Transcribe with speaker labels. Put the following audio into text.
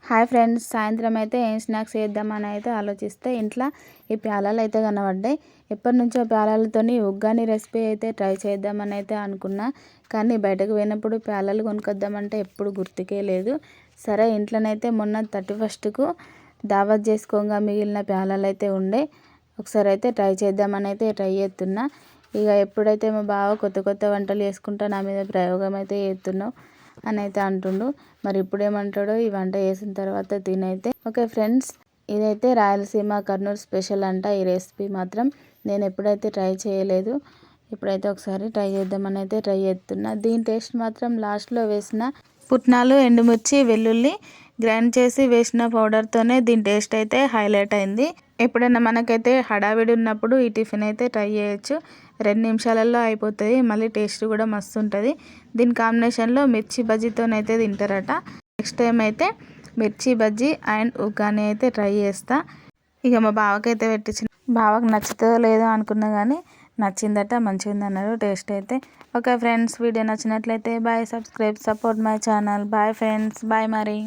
Speaker 1: Hi friends, సాయంత్రం అయితే ఏం స్నాక్స్ చేద్దామని అయితే ఆలోచిస్తే ఇంట్లో ఈ ప్యాలాలు అయితే కనబడ్డాయి. ఎప్పటి నుంచో ప్యాలాలతోని ఉగ్గాని రెసిపీ అయితే ట్రై చేద్దామని అయితే అనుకున్నా. కానీ బయటకు పోయినప్పుడు ప్యాలాలు కొనుక్కొద్దామంటే ఎప్పుడు గుర్తుకే లేదు. సరే, ఇంట్లోనైతే మొన్న 31కు దావత్ చేసుకోగా మిగిలిన ప్యాలాలు అయితే ఉండే. ఒకసారి అయితే ట్రై చేద్దామని అయితే ట్రై చేస్తున్నా. ఇక ఎప్పుడైతే మా బావ కొత్త కొత్త వంటలు చేసుకుంటా నా మీద ప్రయోగం అయితే చేస్తున్నావు అని అయితే అంటుండు. మరి ఇప్పుడేమంటాడో ఈ వంట చేసిన తర్వాత తినైతే. ఓకే ఫ్రెండ్స్, ఇదైతే రాయలసీమ కర్నూలు స్పెషల్ అంట. ఈ రెసిపీ మాత్రం నేను ఎప్పుడైతే ట్రై చేయలేదు. ఇప్పుడైతే ఒకసారి ట్రై చేద్దామని అయితే ట్రై చేస్తున్నా. దీని టేస్ట్ మాత్రం లాస్ట్లో వేసిన పుట్నాలు, ఎండుమిర్చి, వెల్లుల్లి గ్రైండ్ చేసి వేసిన పౌడర్తోనే దీని టేస్ట్ అయితే హైలైట్ అయింది. ఎప్పుడైనా మనకైతే హడావిడి ఉన్నప్పుడు ఈ టిఫిన్ అయితే ట్రై చేయొచ్చు. 2 నిమిషాలలో అయిపోతుంది. మళ్ళీ టేస్ట్ కూడా మస్తు ఉంటుంది. దీని కాంబినేషన్లో మిర్చి బజ్జీతోనైతే తింటారట. నెక్స్ట్ టైం అయితే మిర్చి బజ్జీ అండ్ ఉగ్గాని అయితే ట్రై చేస్తా. ఇక మా బావకైతే పెట్టించిన. బావకు నచ్చుతుందో లేదో అనుకున్నా కానీ నచ్చిందట, మంచిగా ఉందన్నారు టేస్ట్ అయితే. ఓకే ఫ్రెండ్స్, వీడియో నచ్చినట్లయితే bye, subscribe, support my channel. Bye friends, bye మరి.